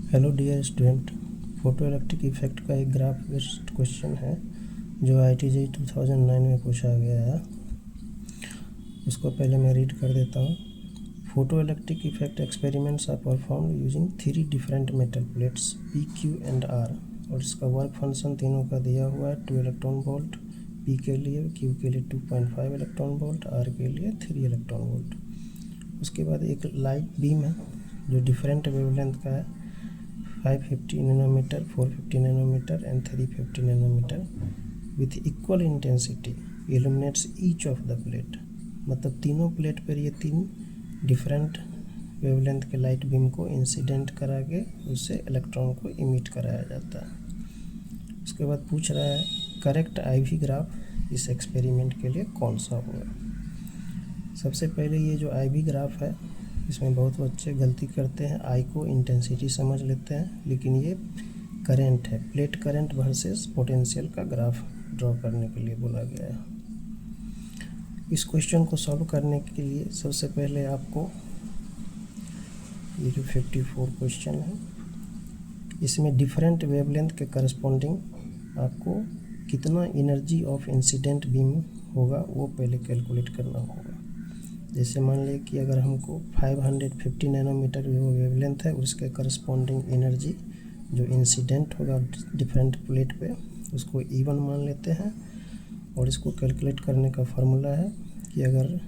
Hello dear student, photoelectric effect का एक graph based question है जो IIT-JEE 2009 में पूछा गया है। उसको पहले मैं रीड कर देता हूँ। Photoelectric effect experiments are performed using 3 different metal plates P, Q and R, और इसका वर्क फंक्शन तीनों का दिया हुआ है। 2 इलेक्ट्रॉन वोल्ट P के लिए, Q के लिए 2.5 इलेक्ट्रॉन वोल्ट, R के लिए 3 इलेक्ट्रॉन वोल्ट। उसके बाद एक लाइट बीम है जो डिफरेंट वेवलेंथ का है, 550 nanometre, 450 nanometre and 350 nanometre with equal intensity illuminates each of the plate. मतलब तीनों प्लेट पर ये 3 डिफरेंट वेवलेंथ के लाइट बीम को इंसिडेंट करा के उससे इलेक्ट्रॉन को इमिट कराया जाता है। उसके बाद पूछ रहा है करेक्ट IV ग्राफ इस एक्सपेरिमेंट के लिए कौन सा होगा। सबसे पहले ये जो IV ग्राफ है, इसमें बहुत बच्चे गलती करते हैं, I को इंटेंसिटी समझ लेते हैं, लेकिन ये करंट है, प्लेट करंट वर्सेस पोटेंशियल का ग्राफ ड्रॉ करने के लिए बोला गया है। इस क्वेश्चन को सॉल्व करने के लिए सबसे पहले आपको ये जो 54 क्वेश्चन है, इसमें डिफरेंट वेवलेंथ के करस्पॉन्डिंग आपको कितना एनर्जी ऑफ इंसिडेंट बीम होगा वो पहले कैलकुलेट करना होगा। जैसे मान लें कि अगर हमको 550 नैनोमीटर वो वेवलेंथ है, उसके करस्पॉन्डिंग एनर्जी जो इंसिडेंट होगा डिफरेंट प्लेट पे, उसको E1 मान लेते हैं। और इसको कैलकुलेट करने का फार्मूला है कि अगर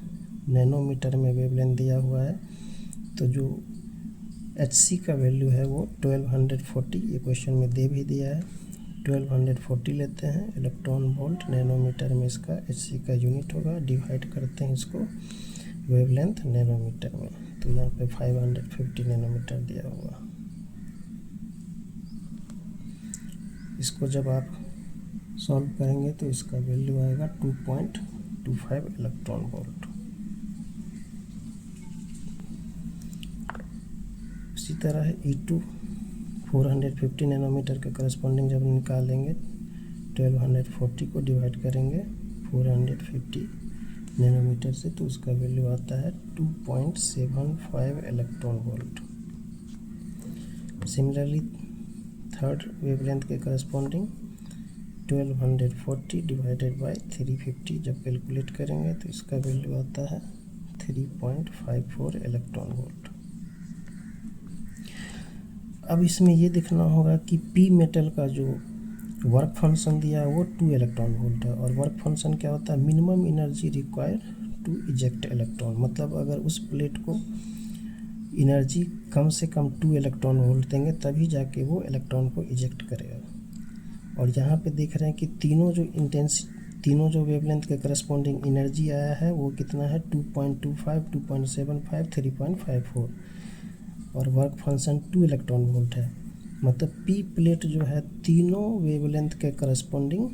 नैनोमीटर में वेवलेंथ दिया हुआ है तो जो Hc का वैल्यू है वो 1240, ये क्वेश्चन में दे भी दिया है, 1240 लेते हैं इलेक्ट्रॉन वोल्ट। नैनोमीटर में इसका Hc का यूनिट होगा, डिवाइड करते हैं इसको वेवलेंथ नैनोमीटर में, तो यहाँ पे 550 नैनोमीटर दिया हुआ। इसको जब आप सॉल्व करेंगे तो इसका वैल्यू आएगा 2.25 इलेक्ट्रॉन वोल्ट। इसी तरह है E2 450 नैनोमीटर के करस्पॉन्डिंग जब निकालेंगे 1240 को डिवाइड करेंगे 450 नैनोमीटर से, तो उसका वैल्यू आता है 2.75 electron volt. Similarly third wavelength के करस्पॉन्डिंग 1240 डिवाइडेड बाय 350 जब कैलकुलेट करेंगे तो इसका वैल्यू आता है 3.54 इलेक्ट्रॉन वोल्ट। अब इसमें ये देखना होगा कि P मेटल का जो वर्क फंक्शन दिया है वो 2 इलेक्ट्रॉन वोल्ट है, और वर्क फंक्शन क्या होता है, minimum energy require to eject electron. मतलब अगर उस प्लेट को एनर्जी कम से कम 2 इलेक्ट्रॉन वोल्ट देंगे तभी जाके वो इलेक्ट्रॉन को इजेक्ट करेगा। और यहाँ पे देख रहे हैं कि तीनों जो वेवलेंथ के करस्पॉन्डिंग एनर्जी आया है वो कितना है, 2.25, 2.75, 3.54, और वर्क फंक्शन 2 इलेक्ट्रॉन वोल्ट है। मतलब P प्लेट जो है तीनों वेवलेंथ के करस्पॉन्डिंग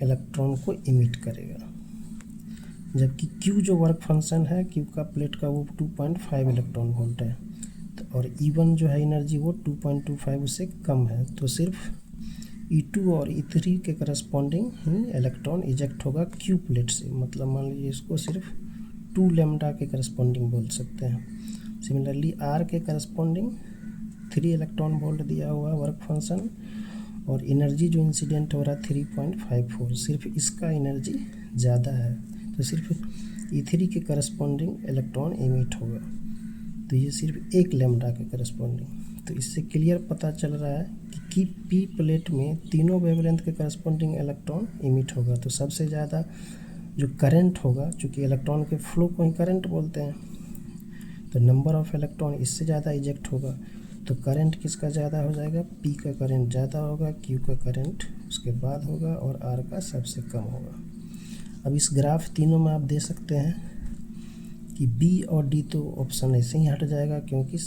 इलेक्ट्रॉन को इमिट करेगा, जबकि Q जो वर्क फंक्शन है Q का प्लेट का वो 2.5 इलेक्ट्रॉन वोल्ट है, तो और E1 जो है एनर्जी वो 2.25 उससे कम है, तो सिर्फ E2 और E3 के करस्पॉन्डिंग ही इलेक्ट्रॉन इजेक्ट होगा Q प्लेट से। मतलब मान लीजिए इसको सिर्फ 2 लैम्डा के करस्पॉन्डिंग बोल सकते हैं। सिमिलरली R के करस्पॉन्डिंग 3 इलेक्ट्रॉन वोल्ट दिया हुआ वर्क फंक्शन, और एनर्जी जो इंसिडेंट हो रहा है 3.54, सिर्फ इसका एनर्जी ज़्यादा है, तो सिर्फ E3 के करस्पॉन्डिंग इलेक्ट्रॉन इमिट होगा, तो ये सिर्फ 1 लैम्डा के करस्पॉन्डिंग। तो इससे क्लियर पता चल रहा है कि P प्लेट में तीनों वेवलेंथ के करस्पॉन्डिंग इलेक्ट्रॉन इमिट होगा। तो सबसे ज़्यादा जो करंट होगा, चूँकि इलेक्ट्रॉन के फ्लो को ही करंट बोलते हैं, तो नंबर ऑफ इलेक्ट्रॉन इससे ज़्यादा इजेक्ट होगा, तो करंट किसका ज़्यादा हो जाएगा, P का करंट ज़्यादा होगा, Q का करंट उसके बाद होगा, और R का सबसे कम होगा। अब इस ग्राफ तीनों में आप दे सकते हैं कि B और D तो ऑप्शन ऐसे ही हट जाएगा, क्योंकि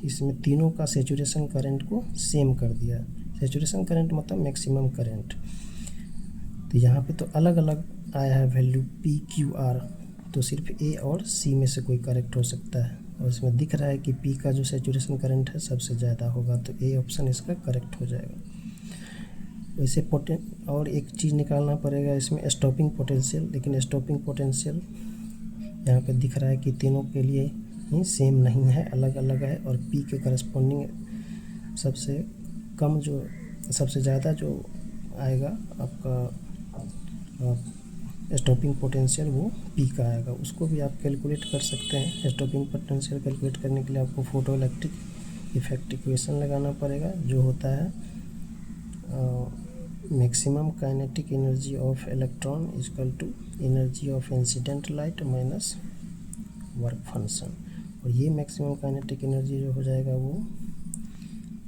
इसमें तीनों का सेचुरेशन करंट को सेम कर दिया। सेचुरेशन करंट मतलब मैक्सिमम करंट, तो यहाँ पे तो अलग अलग आया है वैल्यू P, Q, R, तो सिर्फ A और C में से कोई करेक्ट हो सकता है, और इसमें दिख रहा है कि P का जो सेचुरेशन करंट है सबसे ज़्यादा होगा, तो A ऑप्शन इसका करेक्ट हो जाएगा। वैसे और एक चीज़ निकालना पड़ेगा इसमें, स्टॉपिंग पोटेंशियल, लेकिन स्टॉपिंग पोटेंशियल यहाँ पे दिख रहा है कि तीनों के लिए ही सेम नहीं है, अलग अलग है। और पी के करस्पॉन्डिंग सबसे कम जो सबसे ज़्यादा जो आएगा आपका स्टॉपिंग पोटेंशियल वो पी का आएगा। उसको भी आप कैलकुलेट कर सकते हैं। स्टॉपिंग पोटेंशियल कैलकुलेट करने के लिए आपको फोटो इलेक्ट्रिक इफेक्ट इक्वेशन लगाना पड़ेगा, जो होता है maximum kinetic energy of electron equal to energy of incident light minus work function. और ये मैक्सिमम काइनेटिक एनर्जी जो हो जाएगा वो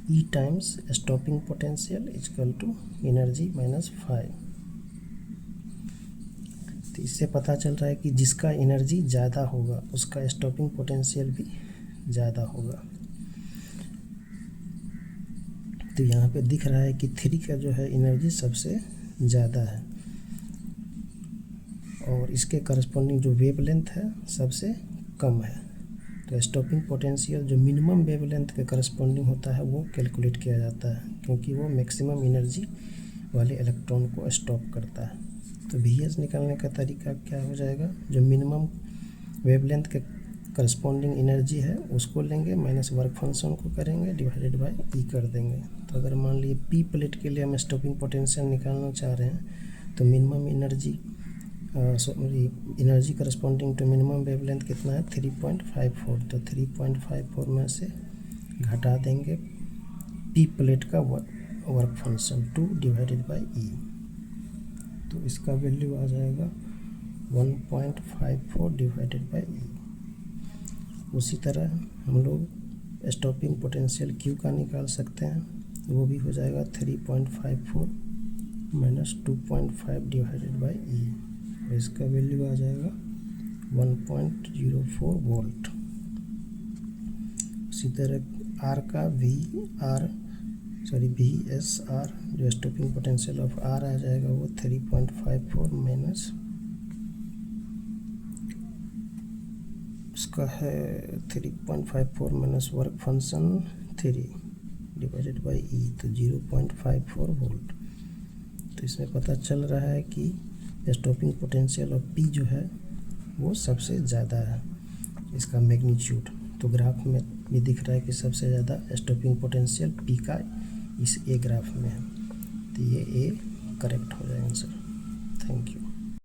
E times stopping potential equal to energy minus 5। तो इससे पता चल रहा है कि जिसका एनर्जी ज़्यादा होगा उसका स्टॉपिंग पोटेंशियल भी ज़्यादा होगा। तो यहाँ पे दिख रहा है कि 3 का जो है एनर्जी सबसे ज़्यादा है और इसके करस्पॉन्डिंग जो वेवलेंथ है सबसे कम है। तो स्टॉपिंग पोटेंशियल जो मिनिमम वेवलेंथ के करस्पॉन्डिंग होता है वो कैलकुलेट किया जाता है, क्योंकि वो मैक्सिमम एनर्जी वाले इलेक्ट्रॉन को स्टॉप करता है। तो Vs निकालने का तरीका क्या हो जाएगा, जो मिनिमम वेवलेंथ के करस्पॉन्डिंग एनर्जी है उसको लेंगे माइनस वर्क फंक्शन को करेंगे डिवाइडेड बाय ई कर देंगे। तो अगर मान लीजिए पी प्लेट के लिए हम स्टॉपिंग पोटेंशियल निकालना चाह रहे हैं तो minimum energy corresponding to minimum wavelength कितना है 3.54। तो 3.54 में से घटा देंगे पी प्लेट का work function 2 divided by E. तो इसका वैल्यू आ जाएगा 1.54 डिवाइडेड बाय ई। उसी तरह हम लोग स्टॉपिंग पोटेंशियल क्यू का निकाल सकते हैं, वो भी हो जाएगा 3.54 माइनस 2.5 डिवाइडेड बाई ई। और इसका वैल्यू आ जाएगा 1.04 वोल्ट। उसी तरह आर का वी एस आर जो स्टॉपिंग पोटेंशियल ऑफ आर आ जाएगा वो 3.54 माइनस उसका है 3.54 minus work function 3 divided by E, तो 0.54 वोल्ट। तो इसमें पता चल रहा है कि स्टॉपिंग पोटेंशियल ऑफ पी जो है वो सबसे ज़्यादा है, इसका मैग्नीट्यूड। तो ग्राफ में भी दिख रहा है कि सबसे ज़्यादा स्टॉपिंग पोटेंशियल पी का इस ए ग्राफ में है। तो ये ए करेक्ट हो जाएगा आंसर। Thank you.